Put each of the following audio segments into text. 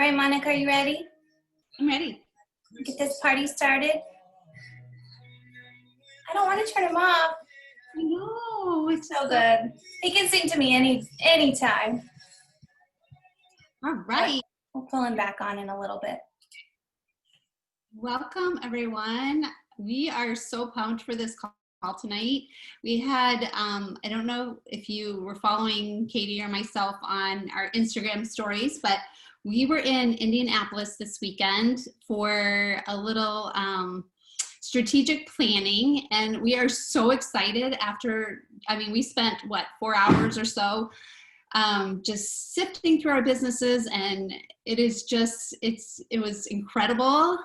right, Monica, are you ready? I'm ready. Get this party started. I don't want to turn him off. I know, it's So good. He can sing to me anytime. all right. We'll pull him back on in a little bit. Welcome, everyone. We are so pumped for this call tonight. We had, I don't know if you were following Katie or myself on our Instagram stories, but we were in Indianapolis this weekend for a little strategic planning, and we are so excited after, we spent, 4 hours or so just sifting through our businesses, and it was incredible.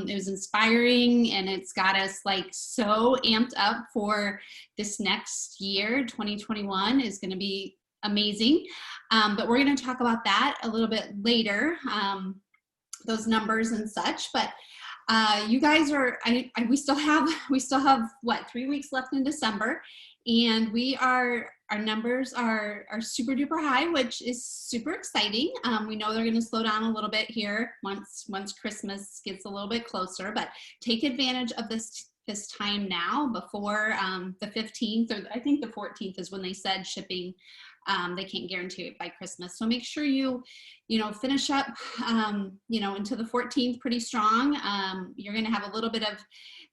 It was inspiring, and it's got us so amped up for this next year. 2021 is going to be amazing. But we're going to talk about that a little bit later, those numbers and such. But you guys are, we still have 3 weeks left in December, and our numbers are super duper high, which is super exciting. We know they're going to slow down a little bit here once Christmas gets a little bit closer, but take advantage of this time now before the 15th, or I think the 14th is when they said shipping. They can't guarantee it by Christmas. So make sure you finish up, into the 14th pretty strong. You're going to have a little bit of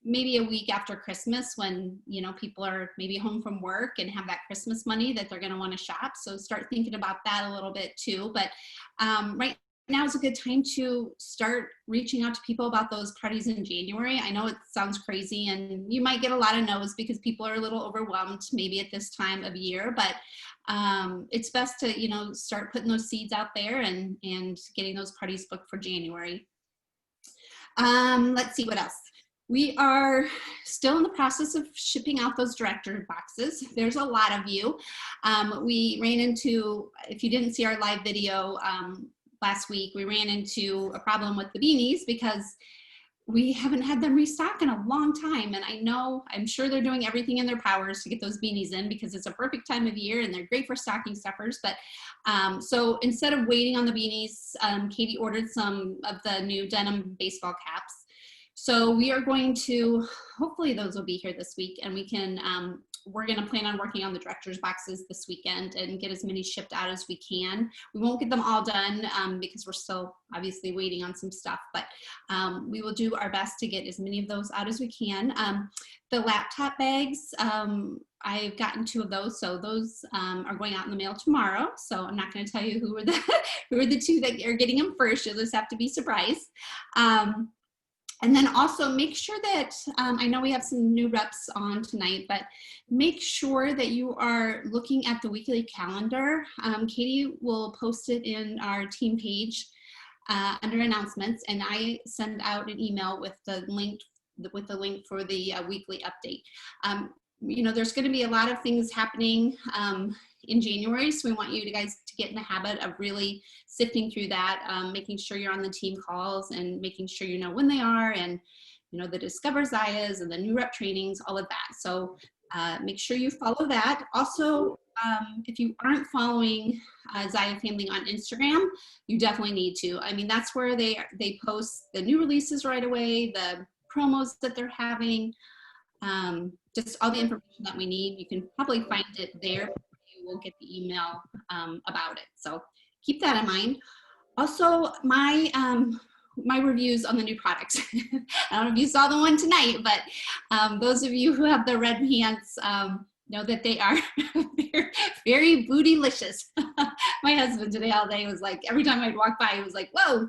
maybe a week after Christmas when, people are maybe home from work and have that Christmas money that they're going to want to shop. So start thinking about that a little bit too. But right now is a good time to start reaching out to people about those parties in January. I know it sounds crazy, and you might get a lot of no's because people are a little overwhelmed maybe at this time of year, but it's best to, start putting those seeds out there and getting those parties booked for January. Let's see what else. We are still in the process of shipping out those director boxes. There's a lot of you. We ran into, if you didn't see our live video last week, we ran into a problem with the beanies because we haven't had them restock in a long time. And I'm sure they're doing everything in their powers to get those beanies in because it's a perfect time of year and they're great for stocking stuffers. But so instead of waiting on the beanies, Katie ordered some of the new denim baseball caps. So we are going to, hopefully those will be here this week, and we're going to plan on working on the director's boxes this weekend and get as many shipped out as we can. We won't get them all done because we're still obviously waiting on some stuff, but we will do our best to get as many of those out as we can. The laptop bags, I've gotten 2 of those, so those are going out in the mail tomorrow. So I'm not going to tell you who are the 2 that are getting them first. You'll just have to be surprised. And then also make sure that, I know we have some new reps on tonight, but make sure that you are looking at the weekly calendar. Katie will post it in our team page under announcements, and I send out an email with the link for the weekly update. There's going to be a lot of things happening in January, so we want you guys to get in the habit of really sifting through that, making sure you're on the team calls and making sure you know when they are, and the Discover Zayas and the new rep trainings, all of that. So make sure you follow that. Also, if you aren't following Zaya Family on Instagram, you definitely need to. That's where they post the new releases right away, the promos that they're having, just all the information that we need. You can probably find it there. You will get the email about it. So keep that in mind. Also, my reviews on the new products. I don't know if you saw the one tonight, but those of you who have the red pants know that they are very bootylicious. My husband today all day was like, every time I'd walk by, he was like, whoa.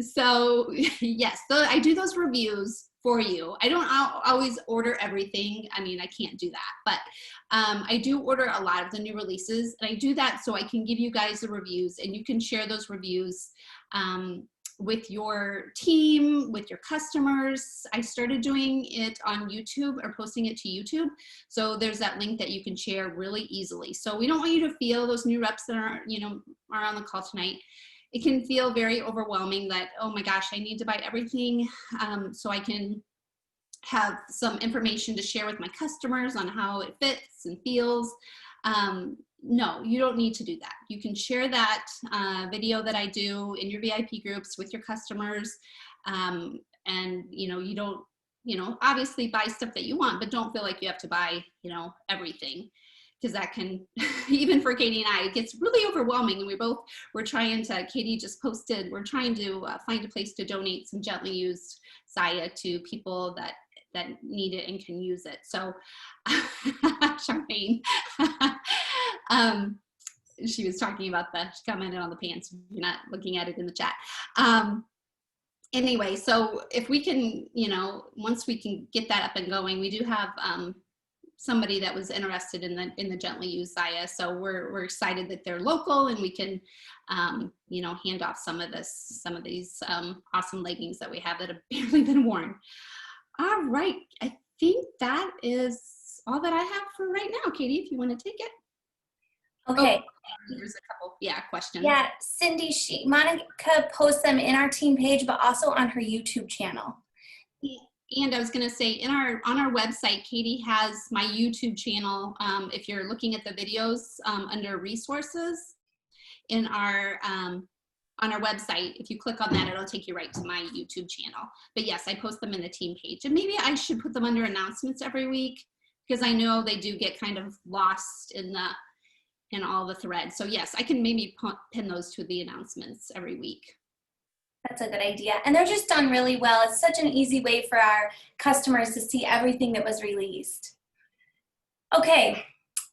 So yes, so I do those reviews for you. I don't always order everything. I can't do that, but I do order a lot of the new releases, and I do that so I can give you guys the reviews, and you can share those reviews with your team, with your customers. I started doing it on YouTube, or posting it to YouTube. So there's that link that you can share really easily. So we don't want you to feel, those new reps that are on the call tonight, it can feel very overwhelming that, oh my gosh, I need to buy everything so I can have some information to share with my customers on how it fits and feels. no, you don't need to do that. You can share that video that I do in your VIP groups with your customers. And, you don't, obviously buy stuff that you want, but don't feel like you have to buy, everything. Because that can, even for Katie and I, it gets really overwhelming. And Katie just posted, we're trying to find a place to donate some gently used Saya to people that need it and can use it. So, Charmaine, she was talking about she commented on the pants. You're not looking at it in the chat. Anyway, so if we can, once we can get that up and going, we do have somebody that was interested in the gently used Saya. So we're excited that they're local and we can, hand off some of these awesome leggings that we have that have barely been worn. All right, I think that is all that I have for right now. Katie, if you want to take it. Okay. Oh, there's a couple, questions. Yeah, Cindy, Monica posts them in our team page, but also on her YouTube channel. And I was going to say, on our website, Katie has my YouTube channel. If you're looking at the videos under resources on our website, if you click on that, it'll take you right to my YouTube channel. But yes, I post them in the team page. And maybe I should put them under announcements every week, because I know they do get kind of lost in all the threads. So yes, I can maybe pin those to the announcements every week. That's a good idea. And they're just done really well. It's such an easy way for our customers to see everything that was released. Okay.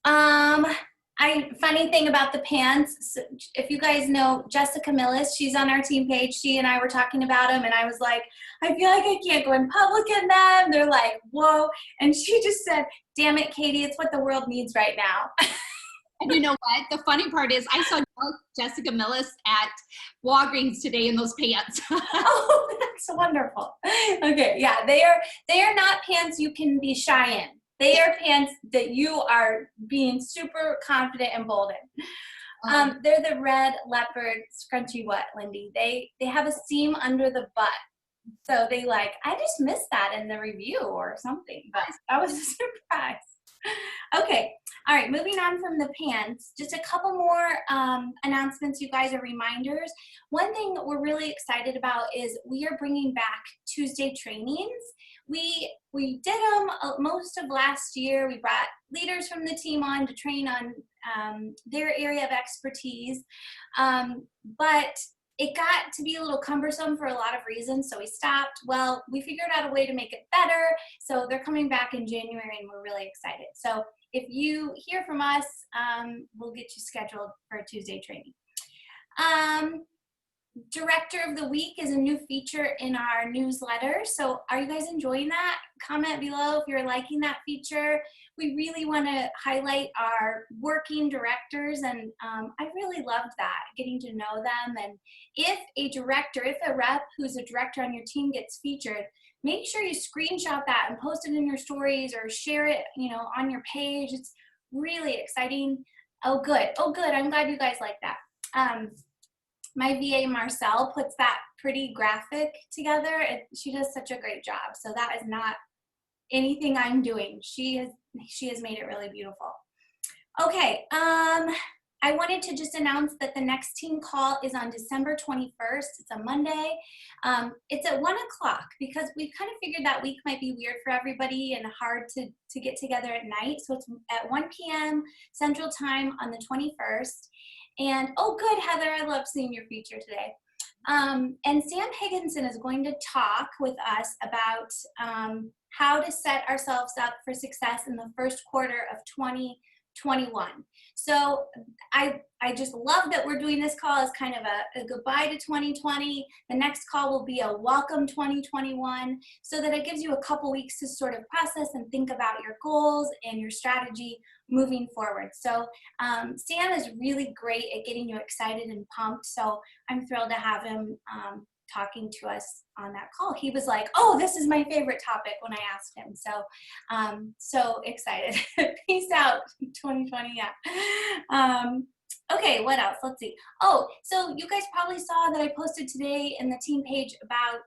Funny thing about the pants, so if you guys know Jessica Millis, she's on our team page. She and I were talking about them, and I was like, I feel like I can't go in public in them. They're like, whoa. And she just said, damn it, Katie, it's what the world needs right now. And you know what? The funny part is I saw Jessica Millis at Walgreens today in those pants. Oh, that's wonderful. Okay, yeah, they are not pants you can be shy in. They are pants that you are being super confident and bold in. They're the red leopard scrunchy what, Lindy? They have a seam under the butt. So I just missed that in the review or something, but that was a surprise. Okay, all right, moving on from the pants, just a couple more announcements, you guys, are reminders. One thing that we're really excited about is we are bringing back Tuesday trainings. We did them most of last year. We brought leaders from the team on to train on their area of expertise, but it got to be a little cumbersome for a lot of reasons, so we stopped. Well, we figured out a way to make it better, so they're coming back in January, and we're really excited. So if you hear from us, we'll get you scheduled for a Tuesday training. Director of the Week is a new feature in our newsletter. So are you guys enjoying that? Comment below if you're liking that feature. We really want to highlight our working directors, and I really loved that, getting to know them. And if a rep who's a director on your team gets featured, make sure you screenshot that and post it in your stories or share it, on your page. It's really exciting. Oh, good. I'm glad you guys like that. My VA Marcel puts that pretty graphic together. She does such a great job. So that is not anything I'm doing. She has made it really beautiful. Okay, I wanted to just announce that the next team call is on December 21st. It's a Monday. It's at 1 o'clock because we kind of figured that week might be weird for everybody and hard to get together at night. So it's at 1 p.m. Central Time on the 21st. And oh, good, Heather, I love seeing your feature today. And Sam Higginson is going to talk with us about how to set ourselves up for success in the first quarter of 2021. So I just love that we're doing this call as kind of a goodbye to 2020. The next call will be a welcome 2021, so that it gives you a couple weeks to sort of process and think about your goals and your strategy moving forward. So Sam is really great at getting you excited and pumped. So I'm thrilled to have him talking to us on that call. He was like, oh, this is my favorite topic when I asked him. So so excited. Peace out 2020. Yeah. Okay, what else? Let's see. Oh, so you guys probably saw that I posted today in the team page about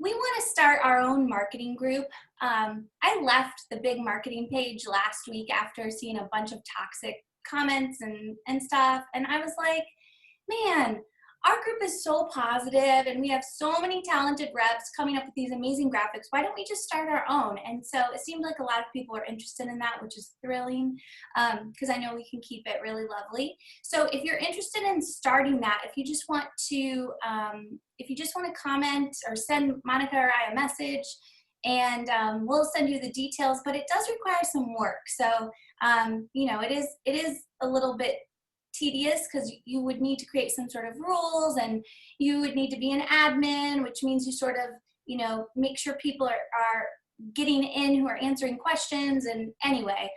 we want to start our own marketing group. I left the big marketing page last week after seeing a bunch of toxic comments and stuff. And I was like, man, our group is so positive and we have so many talented reps coming up with these amazing graphics. Why don't we just start our own? And so it seemed like a lot of people are interested in that, which is thrilling because I know we can keep it really lovely. So if you're interested in starting that, if you just want to comment or send Monica or I a message, and we'll send you the details, but it does require some work. So, it is a little bit tedious because you would need to create some sort of rules and you would need to be an admin, which means you sort of, make sure people are getting in who are answering questions. And anyway,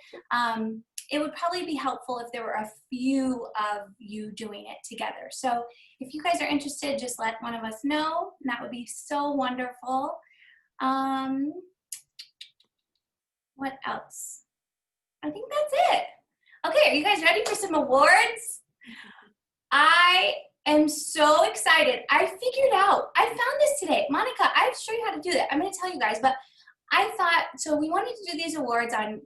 it would probably be helpful if there were a few of you doing it together. So if you guys are interested, just let one of us know. And that would be so wonderful. What else? I think that's it. Okay, are you guys ready for some awards? I am so excited. I figured out, I found this today. Monica, I'll show you how to do that. I'm gonna tell you guys, but I thought, so we wanted to do these awards on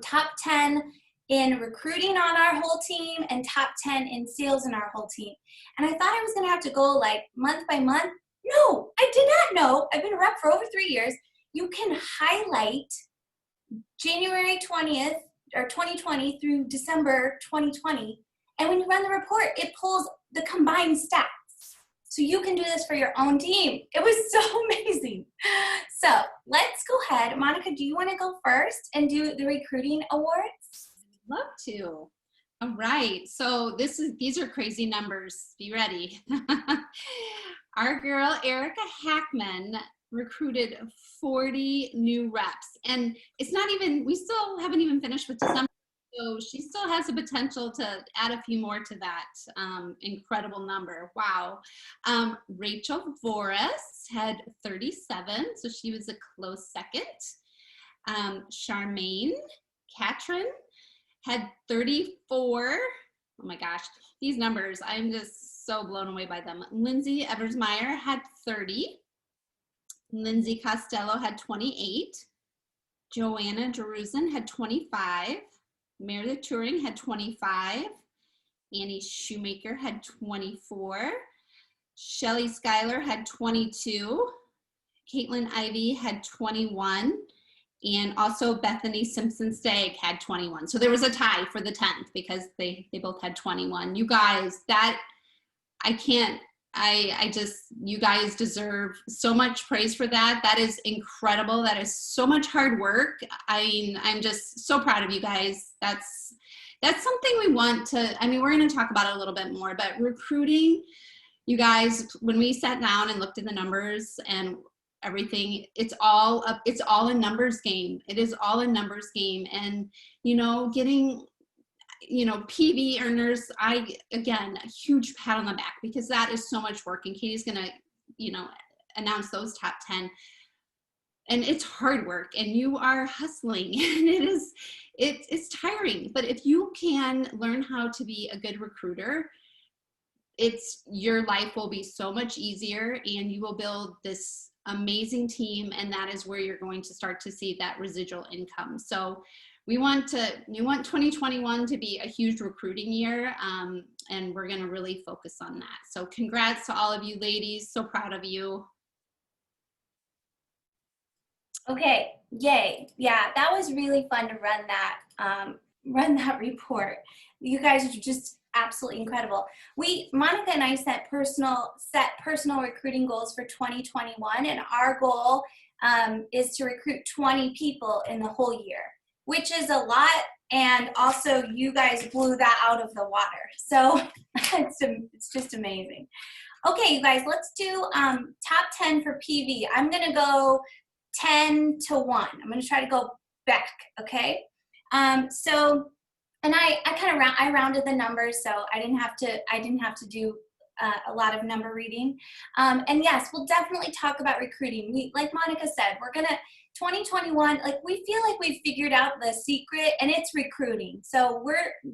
top 10 in recruiting on our whole team and top 10 in sales in our whole team. And I thought I was gonna have to go like month by month. No, I did not know. I've been a rep for over 3 years. You can highlight January 20th or 2020 through December 2020. And when you run the report, it pulls the combined stats. So you can do this for your own team. It was so amazing. So let's go ahead. Monica, do you want to go first and do the recruiting awards? Love to. All right. So these are crazy numbers. Be ready. Our girl, Erica Hackman, recruited 40 new reps. And it's not even, we still haven't even finished with December. So she still has the potential to add a few more to that incredible number. Wow. Rachel Voris had 37, so she was a close second. Charmaine Catron had 34. Oh my gosh, these numbers, I'm just so blown away by them. Lindsay Eversmeyer had 30. Lindsay Costello had 28. Joanna Jerusalem had 25. Meredith Turing had 25. Annie Shoemaker had 24. Shelly Schuyler had 22. Caitlin Ivy had 21. And also Bethany Simpson-Stagg had 21. So there was a tie for the 10th because they both had 21. You guys, that, you guys deserve so much praise for that. That is incredible. That is so much hard work. I'm just so proud of you guys. That's something we want to, we're going to talk about it a little bit more, but recruiting, you guys, when we sat down and looked at the numbers and everything, it's all a numbers game. It is all a numbers game. And, getting, PV earners, again, a huge pat on the back because that is so much work. And Katie's going to, announce those top 10. And it's hard work and you are hustling and it's tiring. But if you can learn how to be a good recruiter, your life will be so much easier and you will build this amazing team. And that is where you're going to start to see that residual income. So we want 2021 to be a huge recruiting year, and we're going to really focus on that. So congrats to all of you ladies. So proud of you. Okay, yay. Yeah, that was really fun to run that report. You guys are just absolutely incredible. Monica and I set personal recruiting goals for 2021, and our goal is to recruit 20 people in the whole year, which is a lot. And also you guys blew that out of the water. So it's just amazing. Okay, you guys, let's do top 10 for PV. I'm going to go 10 to 1. I'm going to try to go back, okay? And I rounded the numbers, so I didn't have to do a lot of number reading. And yes, we'll definitely talk about recruiting. Like Monica said, 2021, we feel like we've figured out the secret, and it's recruiting. So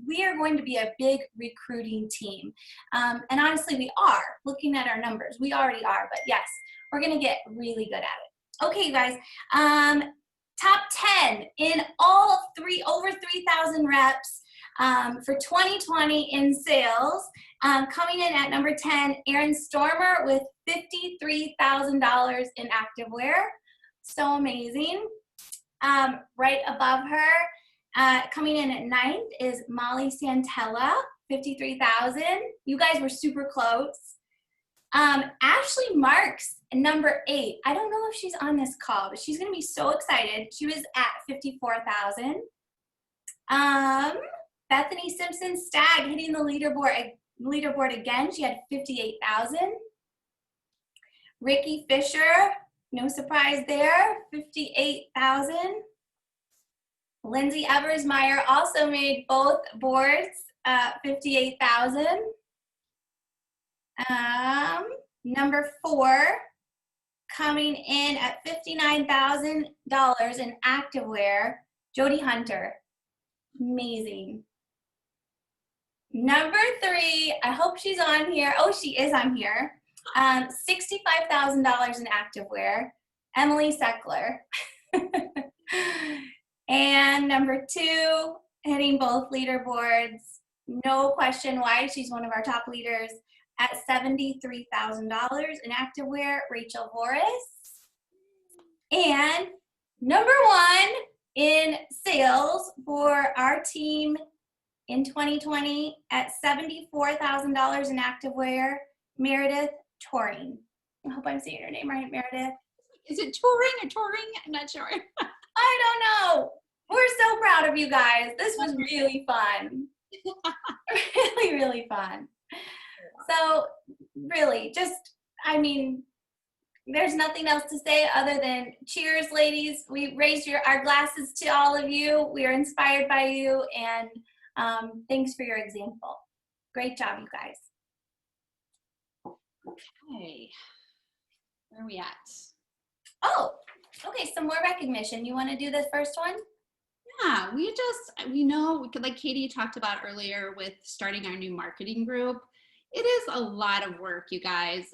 we are going to be a big recruiting team. And honestly, we are. Looking at our numbers, we already are. But yes, We're gonna get really good at it. Okay, you guys, top 10 in all over 3,000 reps for 2020 in sales. Coming in at number 10, Erin Stormer with $53,000 in activewear. So amazing. Right above her, coming in at 9th is Molly Santella, 53,000. You guys were super close. Ashley Marks, number 8. I don't know if she's on this call, but she's gonna be so excited. She was at 54,000. Bethany Simpson Stagg hitting the leaderboard again. She had 58,000. Ricky Fisher, no surprise there, 58,000. Lindsay Eversmeyer also made both boards, 58,000. Number 4, coming in at $59,000 in activewear, Jody Hunter. Amazing. Number 3, I hope she's on here. Oh, she is on here. $65,000 in activewear, Emily Seckler. And number 2, hitting both leaderboards. No question why, she's one of our top leaders at $73,000 in activewear, Rachel Voris. And number 1 in sales for our team in 2020 at $74,000 in activewear, Meredith Touring. I hope I'm saying her name right, Meredith. Is it touring or touring? I'm not sure. I don't know. We're so proud of you guys. This was really fun. Really, really fun. So really, just, I mean, there's nothing else to say other than cheers, ladies. We raise our glasses to all of you. We are inspired by you, and thanks for your example. Great job, you guys. Okay, where are we at? Oh, okay, some more recognition. You want to do the first one? Yeah, we know, like Katie talked about earlier with starting our new marketing group, it is a lot of work, you guys,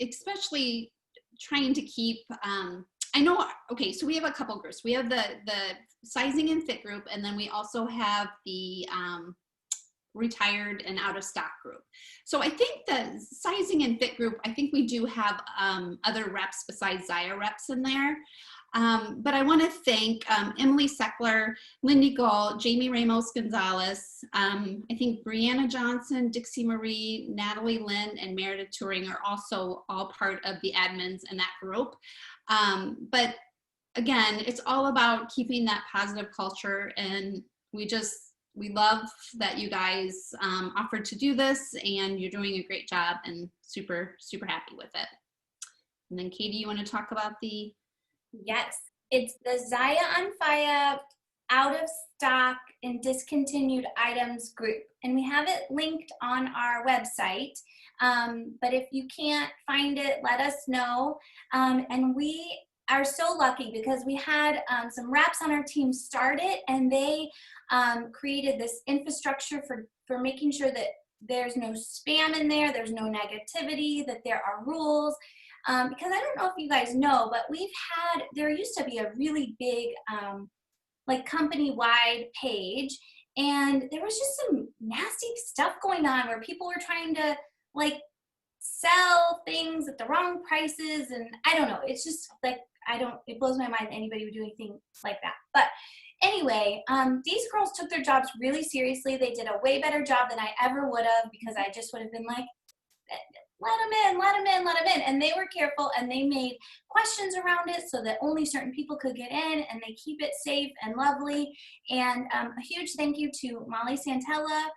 especially trying to keep, I know, okay, so we have a couple groups. We have the sizing and fit group, and then we also have the retired and out of stock group. So I think the sizing and fit group, I think we do have other reps besides Zaya reps in there. But I want to thank Emily Seckler, Lindy Gull, Jamie Ramos Gonzalez, I think Brianna Johnson, Dixie Marie, Natalie Lynn, and Meredith Touring are also all part of the admins in that group. But again, it's all about keeping that positive culture, and we love that you guys offered to do this, and you're doing a great job, and super, super happy with it. And then Katie, you want to talk about the... Yes, it's the Zaya on Fire out of stock and discontinued items group. And we have it linked on our website. But if you can't find it, let us know. And we are so lucky because we had some reps on our team start it, and they created this infrastructure for making sure that there's no spam in there's no negativity, that there are rules. Because I don't know if you guys know, but there used to be a really big like company-wide page, and there was just some nasty stuff going on where people were trying to like sell things at the wrong prices, and I don't know, it's just like, it blows my mind that anybody would do anything like that. But anyway, these girls took their jobs really seriously. They did a way better job than I ever would have, because I just would have been like, let them in. And they were careful, and they made questions around it so that only certain people could get in, and they keep it safe and lovely. And a huge thank you to Molly Santella,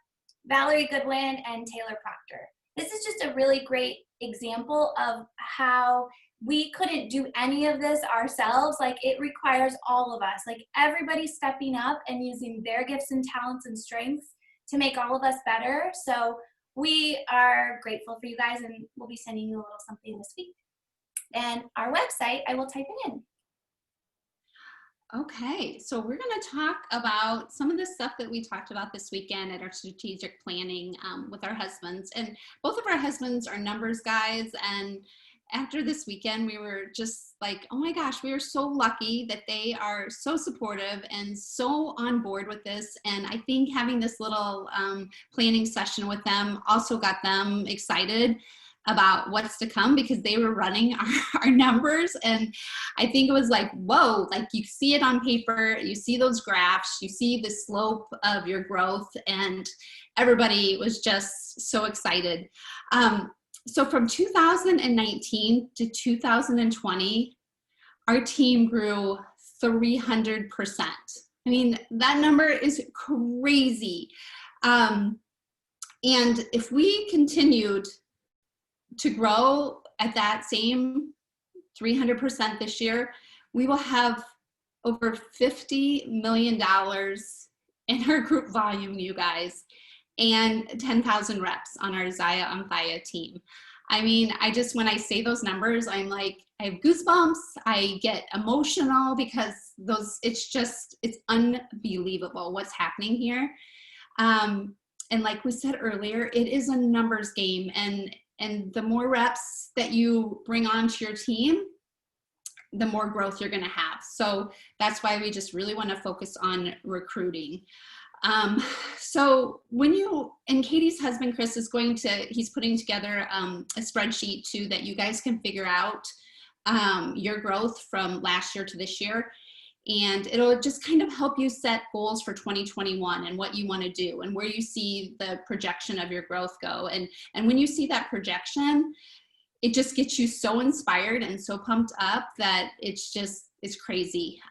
Valerie Goodwin, and Taylor Proctor. This is just a really great example of how we couldn't do any of this ourselves. Like, it requires all of us, like everybody stepping up and using their gifts and talents and strengths to make all of us better. So we are grateful for you guys, and we'll be sending you a little something this week. And our website, I will type it in. Okay, so we're going to talk about some of the stuff that we talked about this weekend at our strategic planning with our husbands. And both of our husbands are numbers guys, and after this weekend, we were just like, oh my gosh, we are so lucky that they are so supportive and so on board with this. And I think having this little planning session with them also got them excited about what's to come, because they were running our numbers. And I think it was like, whoa, like you see it on paper, you see those graphs, you see the slope of your growth, and everybody was just so excited. So from 2019 to 2020, our team grew 300%. I mean, that number is crazy. And if we continued to grow at that same 300% this year, we will have over $50 million in our group volume, you guys, and 10,000 reps on our Zaya on Thaya team. I mean, when I say those numbers, I'm like, I have goosebumps. I get emotional because it's unbelievable what's happening here. And like we said earlier, it is a numbers game, and the more reps that you bring onto your team, the more growth you're going to have. So that's why we just really want to focus on recruiting. So and Katie's husband, Chris, he's putting together a spreadsheet too, that you guys can figure out your growth from last year to this year. And it'll just kind of help you set goals for 2021 and what you want to do and where you see the projection of your growth go. And when you see that projection, it just gets you so inspired and so pumped up that it's crazy.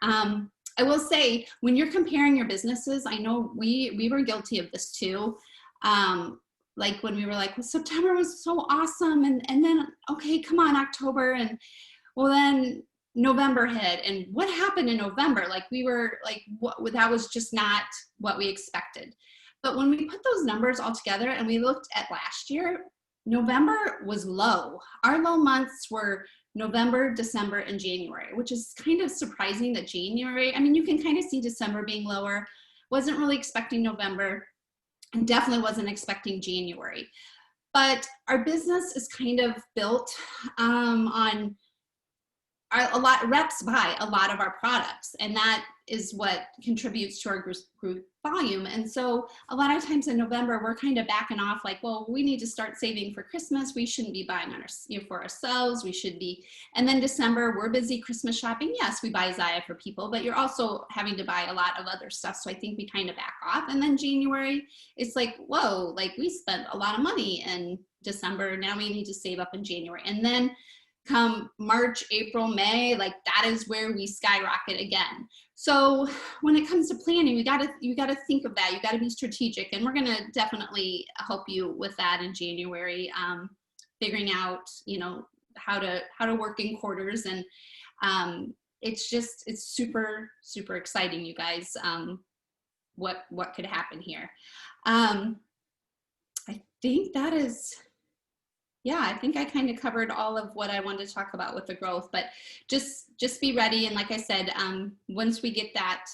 I will say, when you're comparing your businesses, I know we were guilty of this too. Like when we were like, well, September was so awesome. And then, okay, come on, October. And well, then November hit. And what happened in November? Like we were like, that was just not what we expected. But when we put those numbers all together and we looked at last year, November was low. Our low months were November, December, and January, which is kind of surprising that January, I mean, you can kind of see December being lower. Wasn't really expecting November, and definitely wasn't expecting January. But our business is kind of built on reps buy a lot of our products, and that is what contributes to our group volume. And so a lot of times in November, we're kind of backing off like, well, we need to start saving for Christmas. We shouldn't be buying for ourselves. We should be. And then December, we're busy Christmas shopping. Yes, we buy Zaya for people, but you're also having to buy a lot of other stuff. So I think we kind of back off. And then January, it's like, whoa, like we spent a lot of money in December. Now we need to save up in January. And then come March, April, May, like that is where we skyrocket again. So when it comes to planning, you gotta think of that. You gotta be strategic, and we're gonna definitely help you with that in January, figuring out, how to work in quarters, and it's super, super exciting, you guys. What could happen here? I think that is. Yeah, I think I kind of covered all of what I wanted to talk about with the growth, but just be ready. And like I said, once we get that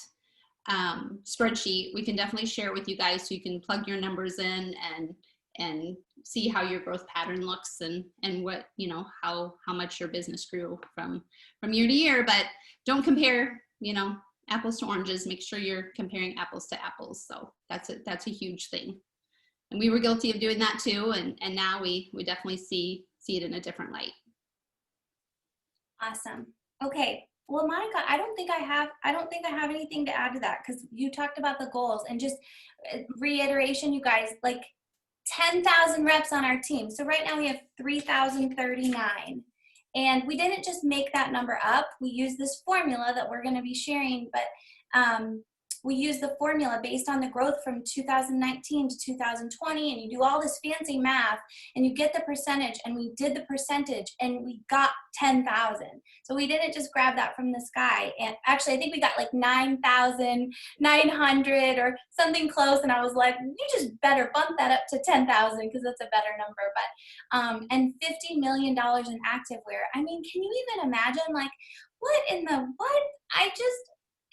spreadsheet, we can definitely share it with you guys so you can plug your numbers in and see how your growth pattern looks and what, how much your business grew from year to year. But don't compare, apples to oranges. Make sure you're comparing apples to apples. So that's a huge thing. And we were guilty of doing that too, and now we definitely see it in a different light. Awesome. Okay. Well, Monica, I don't think I have anything to add to that, because you talked about the goals, and just reiteration, you guys, like 10,000 reps on our team. So right now we have 3,039, and we didn't just make that number up. We use this formula that we're going to be sharing, but we use the formula based on the growth from 2019 to 2020, and you do all this fancy math and you get the percentage, and we did the percentage and we got 10,000. So we didn't just grab that from the sky. And actually I think we got like 9,900 or something close, and I was like, you just better bump that up to 10,000 because that's a better number. But and $50 million in activewear. I mean, can you even imagine, like,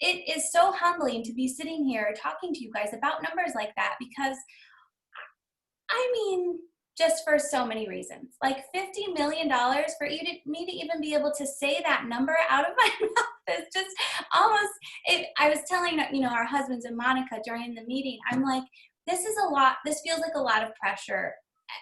it is so humbling to be sitting here talking to you guys about numbers like that, because I mean, just for so many reasons. Like $50 million for me to even be able to say that number out of my mouth is just almost, I was telling, our husbands and Monica during the meeting, I'm like, this is a lot, this feels like a lot of pressure.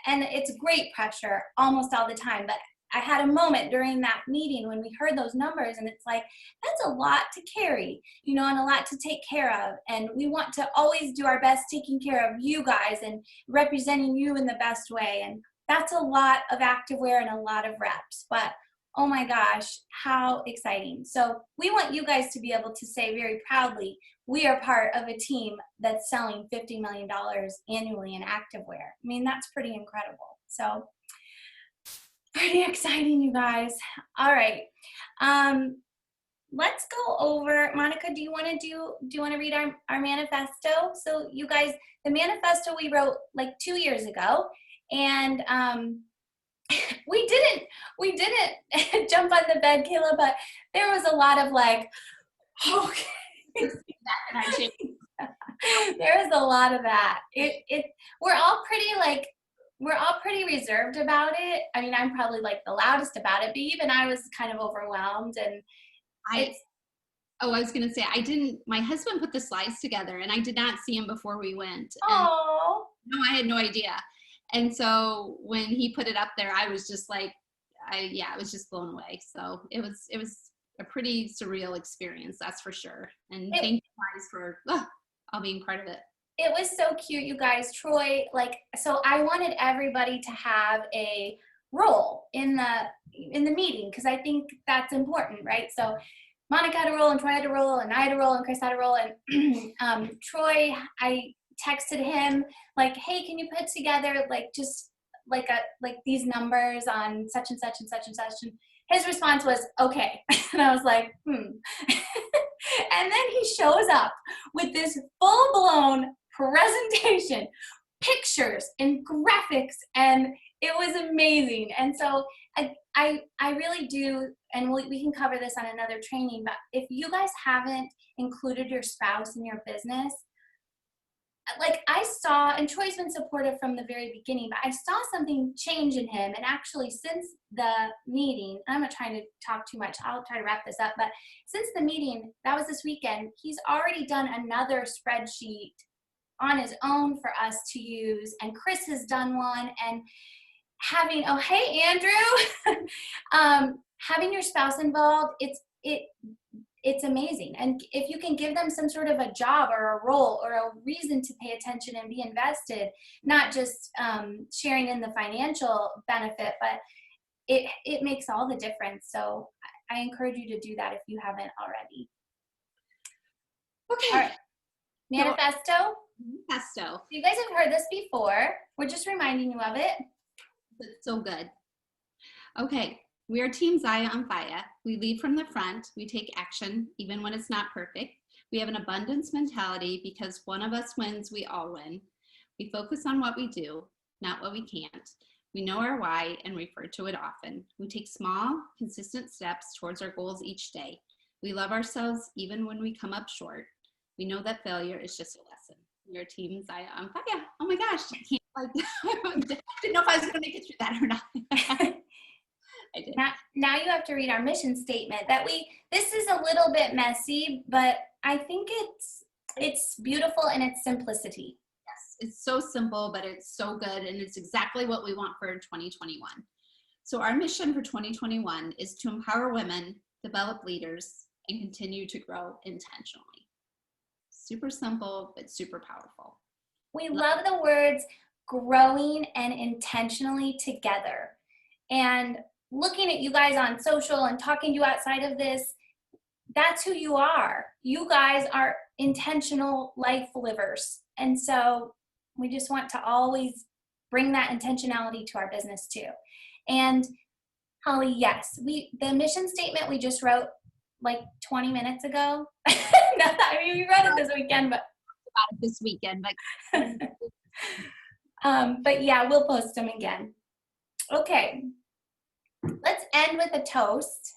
And it's great pressure almost all the time. But I had a moment during that meeting when we heard those numbers, and it's like, that's a lot to carry, and a lot to take care of. And we want to always do our best taking care of you guys and representing you in the best way. And that's a lot of activewear and a lot of reps. But oh my gosh, how exciting. So we want you guys to be able to say very proudly, we are part of a team that's selling $50 million annually in activewear. I mean, that's pretty incredible. So pretty exciting, you guys. All right. Let's go over, Monica, do you want to read our manifesto? So you guys, the manifesto we wrote like 2 years ago, and we didn't jump on the bed, Kayla, but there was a lot of like, okay. There was a lot of that. We're all pretty reserved about it. I mean, I'm probably like the loudest about it, but even I was kind of overwhelmed. And I was going to say, my husband put the slides together and I did not see him before we went. Oh. No, I had no idea. And so when he put it up there, I was just like, I was just blown away. So it was a pretty surreal experience, that's for sure. And thank you guys for all being part of it. It was so cute, you guys. Troy, so I wanted everybody to have a role in the meeting, because I think that's important, right? So Monica had a role, and Troy had a role, and I had a role, and Chris had a role. And Troy, I texted him like, hey, can you put together just like these numbers on such and such and such and such? And his response was, okay. And I was like, And then he shows up with this full-blown presentation, pictures and graphics, and it was amazing. And so I really do, and we can cover this on another training, but if you guys haven't included your spouse in your business, like I saw, and Troy's been supportive from the very beginning, but I saw something change in him. And actually since the meeting, I'm not trying to talk too much, I'll try to wrap this up, but since the meeting, that was this weekend, he's already done another spreadsheet on his own for us to use. And Chris has done one. And having, oh, hey, Andrew, having your spouse involved, it's amazing. And if you can give them some sort of a job or a role or a reason to pay attention and be invested, not just sharing in the financial benefit, but it makes all the difference. So I encourage you to do that if you haven't already. Okay. All right. Manifesto. You guys have heard this before. We're just reminding you of it. It's so good. Okay. We are Team Zaya on Faya. We lead from the front. We take action, even when it's not perfect. We have an abundance mentality because one of us wins, we all win. We focus on what we do, not what we can't. We know our why and refer to it often. We take small, consistent steps towards our goals each day. We love ourselves even when we come up short. We know that failure is just a lesson. We are Team Zaya on Faya. Oh my gosh, I didn't know if I was going to make it through that or not. I did. Now you have to read our mission statement this is a little bit messy, but I think it's beautiful in its simplicity. Yes, it's so simple, but it's so good, and it's exactly what we want for 2021. So our mission for 2021 is to empower women, develop leaders, and continue to grow intentionally. Super simple, but super powerful. We love the words growing and intentionally together. And looking at you guys on social and talking to you outside of this, that's who you are. You guys are intentional life livers. And so we just want to always bring that intentionality to our business too. And Holly, yes, the mission statement we just wrote like 20 minutes ago. We wrote it this weekend, but but yeah, we'll post them again. Okay. Let's end with a toast.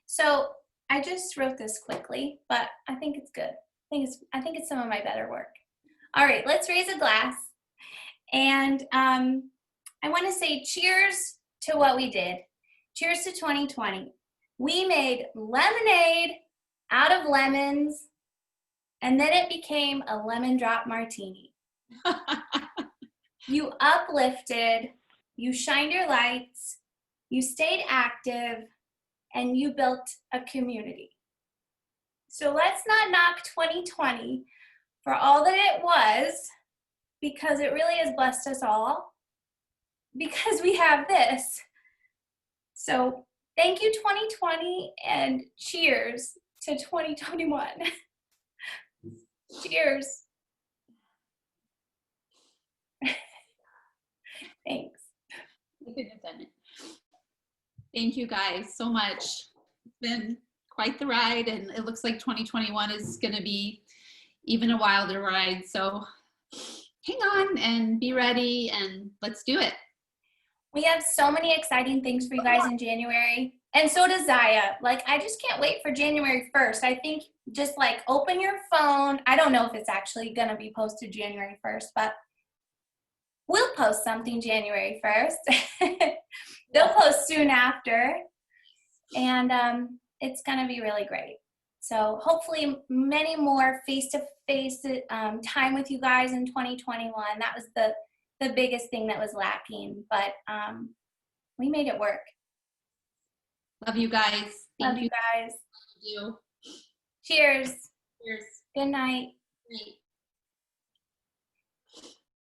So I just wrote this quickly, but I think it's good. I think it's some of my better work. All right, let's raise a glass. And I want to say cheers to what we did. Cheers to 2020. We made lemonade out of lemons, and then it became a lemon drop martini. You uplifted, you shined your lights, you stayed active, and you built a community. So let's not knock 2020 for all that it was, because it really has blessed us all, because we have this. So thank you, 2020, and cheers to 2021. Cheers. Thanks. I couldn't have done it. Thank you guys so much. It's been quite the ride, and it looks like 2021 is going to be even a wilder ride. So hang on and be ready, and let's do it. We have so many exciting things for you guys in January. And so does Zaya. Like, I just can't wait for January 1st. I think just like open your phone. I don't know if it's actually going to be posted January 1st, but we'll post something January 1st. They'll post soon after. And it's going to be really great. So hopefully many more face-to-face time with you guys in 2021. That was the biggest thing that was lacking, but we made it work. Love you guys. Love you guys. Thank you. Cheers. Cheers. Good night. Great.